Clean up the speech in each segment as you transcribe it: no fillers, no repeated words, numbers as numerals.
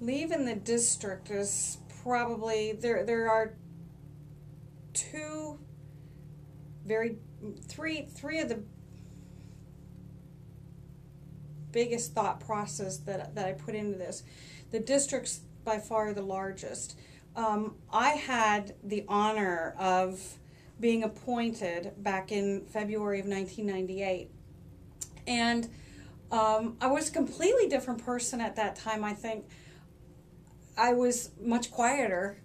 Leaving the district is probably, there are two three of the biggest thought process that I put into this. The district's by far the largest. I had the honor of being appointed back in February of 1998, and I was a completely different person at that time. I think I was much quieter,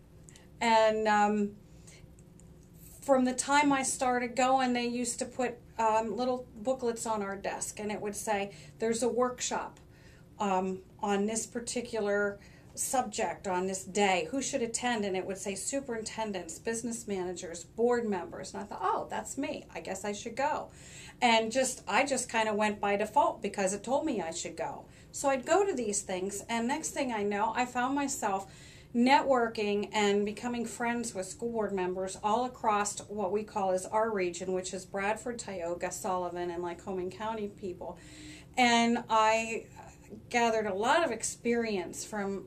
and from the time I started going, they used to put little booklets on our desk, and it would say, there's a workshop on this particular subject on this day. Who should attend? And it would say superintendents, business managers, board members. And I thought, oh, that's me. I guess I should go. And I just kind of went by default because it told me I should go. So I'd go to these things, and next thing I know, I found myself networking and becoming friends with school board members all across what we call as our region, which is Bradford, Tioga, Sullivan, and Lycoming County people. And I gathered a lot of experience from,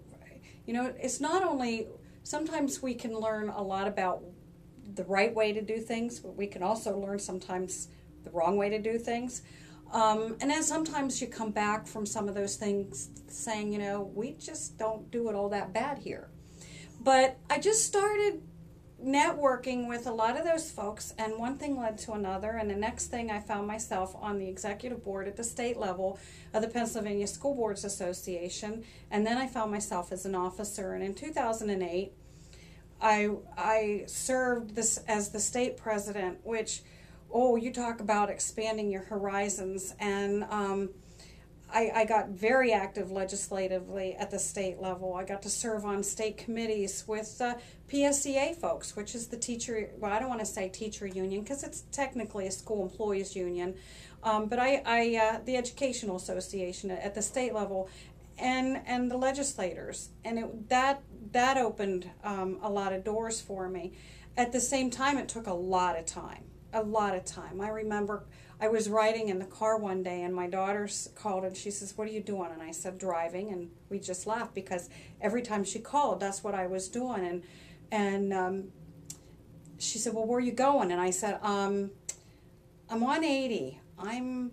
it's not only, sometimes we can learn a lot about the right way to do things, but we can also learn sometimes the wrong way to do things. And then sometimes you come back from some of those things saying, we just don't do it all that bad here. But I just started networking with a lot of those folks, and one thing led to another, and the next thing I found myself on the executive board at the state level of the Pennsylvania School Boards Association, and then I found myself as an officer. And in 2008, I served this as the state president, which, oh, you talk about expanding your horizons. And I got very active legislatively at the state level. I got to serve on state committees with PSEA folks, which is the teacher, well, I don't want to say teacher union because it's technically a school employees union, but the Educational Association at the state level, and the legislators. And that opened a lot of doors for me. At the same time, it took a lot of time. I remember I was riding in the car one day, and my daughter called, and she says, what are you doing? And I said, driving. And we just laughed because every time she called, that's what I was doing. And she said, well, where are you going? And I said, I'm on 80. I'm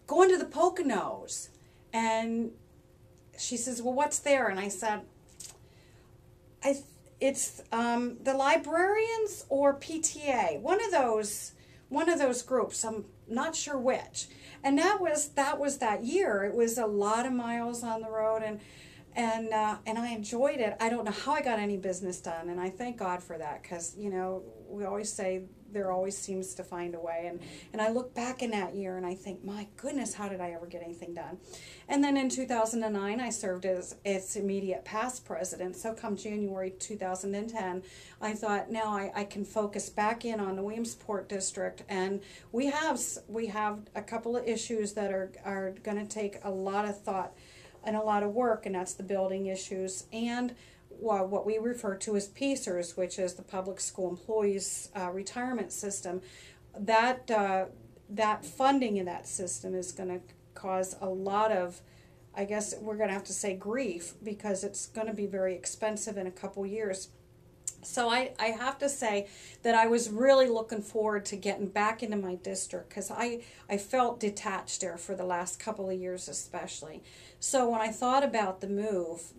going to the Poconos. And she says, well, what's there? And I said, it's the librarians or PTA, one of those groups. I'm not sure which. And that was that year. It was a lot of miles on the road, and I enjoyed it. I don't know how I got any business done, and I thank God for that, because we always say there always seems to find a way. And I look back in that year and I think, my goodness, how did I ever get anything done? And then in 2009, I served as its immediate past president. So come January 2010, I thought, now I can focus back in on the Williamsport district. And we have a couple of issues that are going to take a lot of thought and a lot of work, and that's the building issues and what we refer to as PSERS, which is the Public School Employees Retirement System. That funding in that system is going to cause a lot of, I guess we're going to have to say, grief, because it's going to be very expensive in a couple years. So I have to say that I was really looking forward to getting back into my district, because I felt detached there for the last couple of years especially. So when I thought about the move,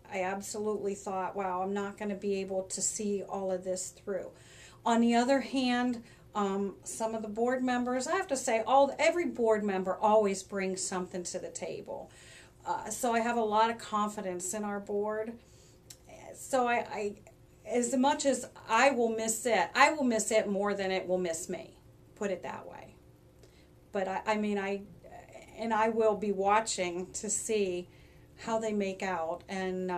I absolutely thought, wow, I'm not going to be able to see all of this through. On the other hand, some of the board members, I have to say, every board member always brings something to the table. So I have a lot of confidence in our board. So I as much as I will miss it more than it will miss me. Put it that way. But I will be watching to see how they make out, and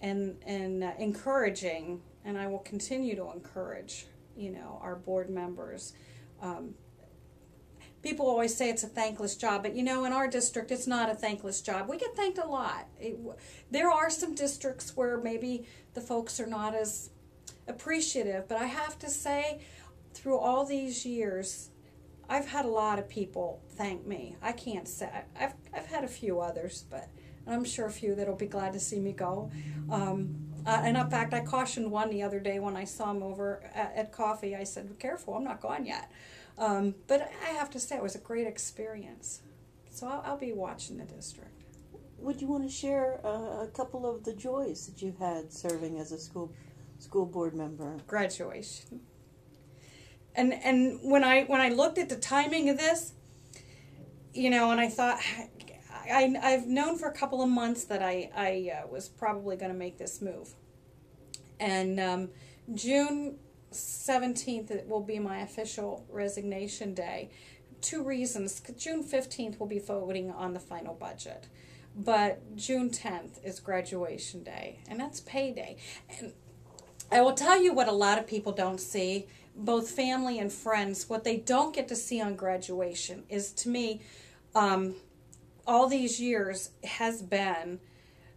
encouraging, and I will continue to encourage, our board members. People always say it's a thankless job, but in our district, it's not a thankless job. We get thanked a lot. There are some districts where maybe the folks are not as appreciative, but I have to say, through all these years, I've had a lot of people thank me. I can't say, I've had a few others, but And I'm sure a few that'll be glad to see me go. And in fact, I cautioned one the other day when I saw him over at coffee. I said, "Be careful, I'm not gone yet." But I have to say, it was a great experience. So I'll be watching the district. Would you want to share a couple of the joys that you've had serving as a school board member? Graduation. And when I looked at the timing of this, and I thought, I've known for a couple of months that I was probably going to make this move. And June 17th it will be my official resignation day. 2 reasons. June 15th we'll be voting on the final budget. But June 10th is graduation day, and that's payday. And I will tell you what a lot of people don't see, both family and friends. What they don't get to see on graduation is, to me, all these years has been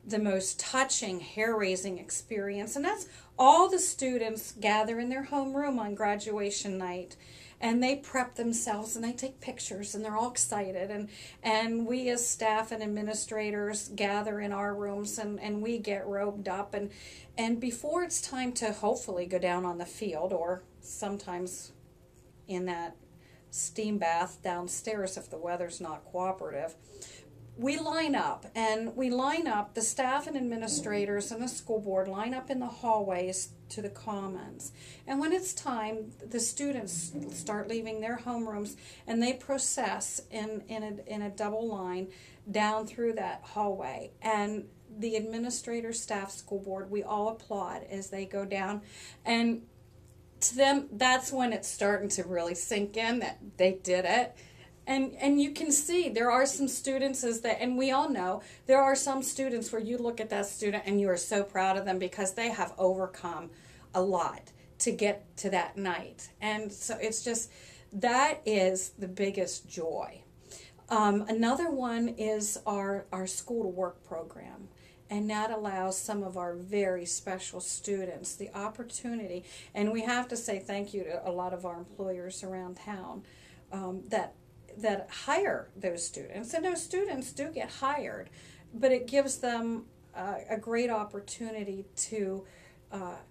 the most touching, hair-raising experience. And that's all the students gather in their homeroom on graduation night, and they prep themselves and they take pictures and they're all excited. And we as staff and administrators gather in our rooms and we get robed up. And before it's time to hopefully go down on the field, or sometimes in that steam bath downstairs if the weather's not cooperative, we line up, the staff and administrators and the school board line up in the hallways to the commons. And when it's time, the students start leaving their homerooms and they process in a double line down through that hallway. And the administrator, staff, school board, we all applaud as they go down. And to them, that's when it's starting to really sink in that they did it. And you can see there are some students, and we all know, there are some students where you look at that student and you are so proud of them because they have overcome a lot to get to that night. And so it's just, that is the biggest joy. Another one is our school to work program. And that allows some of our very special students the opportunity. And we have to say thank you to a lot of our employers around town that hire those students. And those students do get hired, but it gives them a great opportunity to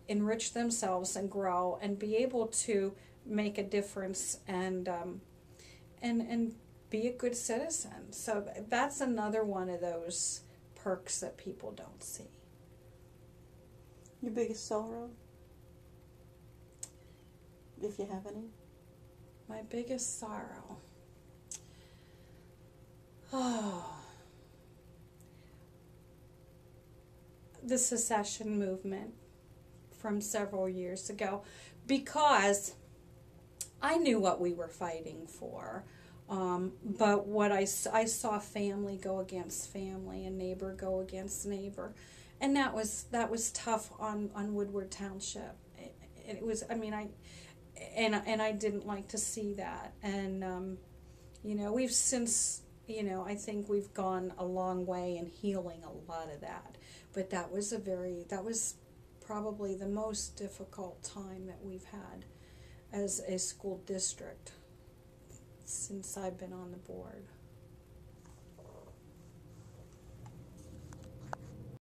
enrich themselves and grow and be able to make a difference and be a good citizen. So that's another one of those perks that people don't see. Your biggest sorrow, if you have any? My biggest sorrow. Oh, the secession movement from several years ago, because I knew what we were fighting for, but what I saw family go against family and neighbor go against neighbor, and that was tough on Woodward Township. It was, I mean, I didn't like to see that, and we've since. I think we've gone a long way in healing a lot of that. But that was probably the most difficult time that we've had as a school district since I've been on the board.